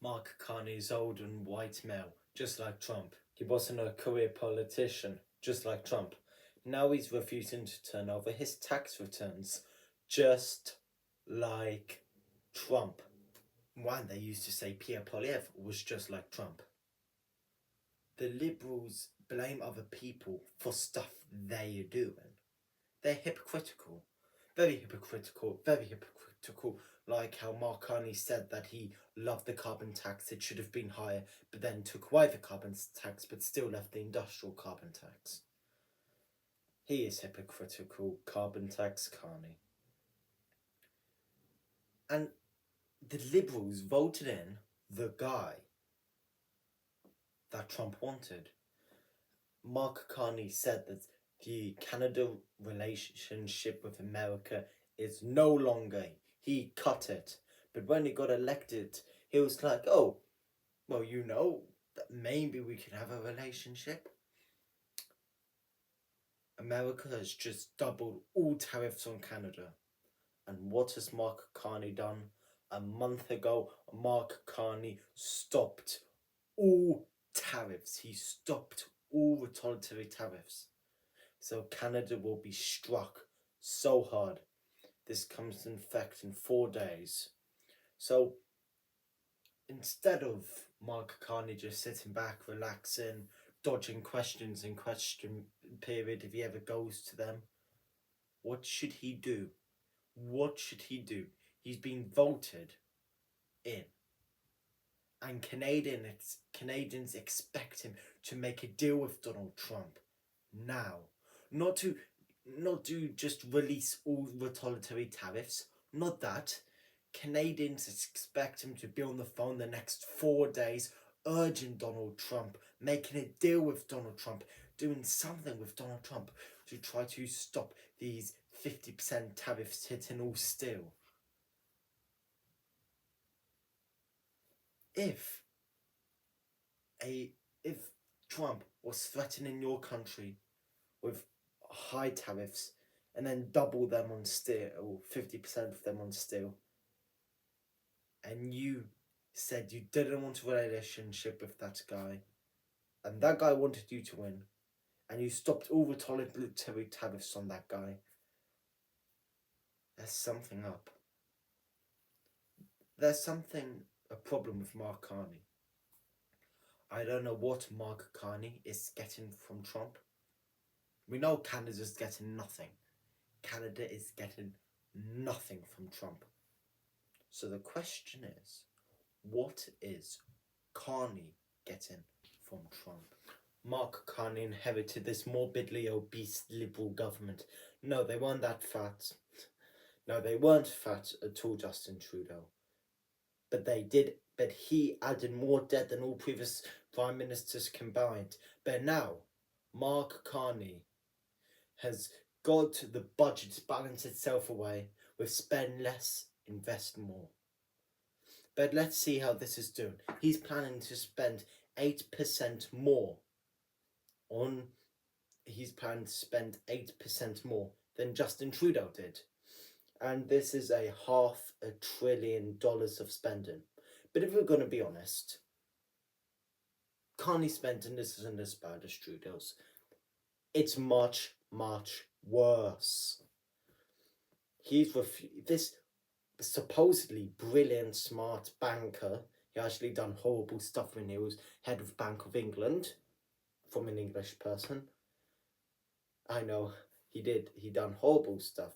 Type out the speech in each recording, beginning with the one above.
Mark Carney is old and white male, just like Trump. He wasn't a career politician, just like Trump. Now he's refusing to turn over his tax returns, just like Trump. One, they used to say Pierre Poilievre was just like Trump. The Liberals blame other people for stuff they are doing. They're hypocritical. Very hypocritical, very hypocritical. Like how Mark Carney said that he loved the carbon tax, it should have been higher, but then took away the carbon tax, but still left the industrial carbon tax. He is hypocritical, carbon tax Carney. And the Liberals voted in the guy that Trump wanted. Mark Carney said that the Canada relationship with America is no longer. He cut it. But when he got elected, he was like, oh, well, that maybe we could have a relationship. America has just doubled all tariffs on Canada. And what has Mark Carney done? A month ago, Mark Carney stopped all tariffs. He stopped all retaliatory tariffs. So Canada will be struck so hard. This comes in effect in 4 days. So instead of Mark Carney just sitting back, relaxing, dodging questions in question period if he ever goes to them, what should he do? What should he do? He's been voted in. And Canadians expect him to make a deal with Donald Trump now. Not to just release all retaliatory tariffs. Not that. Canadians expect him to be on the phone the next 4 days, urging Donald Trump, making a deal with Donald Trump, doing something with Donald Trump to try to stop these 50% tariffs hitting all steel. If Trump was threatening your country with high tariffs and then double them on steel, or 50% of them on steel, and you said you didn't want a relationship with that guy, and that guy wanted you to win, and you stopped all retaliatory tariffs on that guy, there's something up. There's a problem with Mark Carney. I don't know what Mark Carney is getting from Trump. We know Canada's getting nothing. Canada is getting nothing from Trump. So the question is, what is Carney getting from Trump? Mark Carney inherited this morbidly obese Liberal government. No, they weren't that fat. No, they weren't fat at all, Justin Trudeau. But he added more debt than all previous prime ministers combined. But now, Mark Carney has got the budget to balance itself away with spend less, invest more. But let's see how this is doing. He's planning to spend 8% more he's planning to spend 8% more than Justin Trudeau did. And this is a $500 billion of spending. But if we're going to be honest, Carney's spending isn't as bad as Trudeau's. It's much, much worse. This supposedly brilliant, smart banker, he actually done horrible stuff when he was head of Bank of England, from an English person. I know, he done horrible stuff.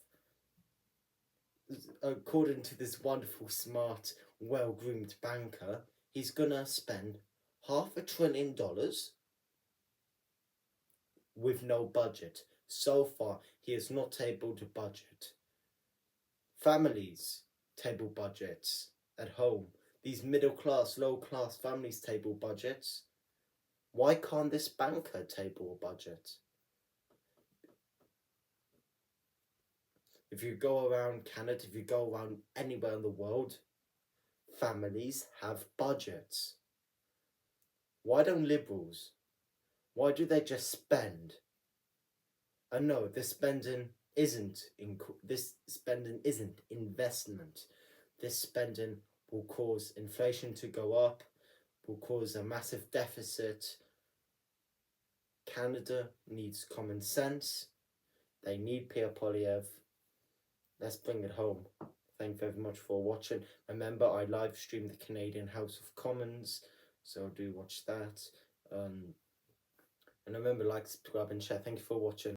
According to this wonderful, smart, well-groomed banker, he's gonna spend $500 billion with no budget. So far, he is not able to budget. Families table budgets at home. These middle-class, low-class families table budgets. Why can't this banker table a budget? If you go around Canada, if you go around anywhere in the world, families have budgets. Why don't Liberals? Why do they just spend? And no, this spending isn't investment. This spending will cause inflation to go up, will cause a massive deficit. Canada needs common sense. They need Pierre Poilievre. Let's bring it home. Thank you very much for watching. Remember, I live stream the Canadian House of Commons, so do watch that. And remember, like, subscribe, and share. Thank you for watching.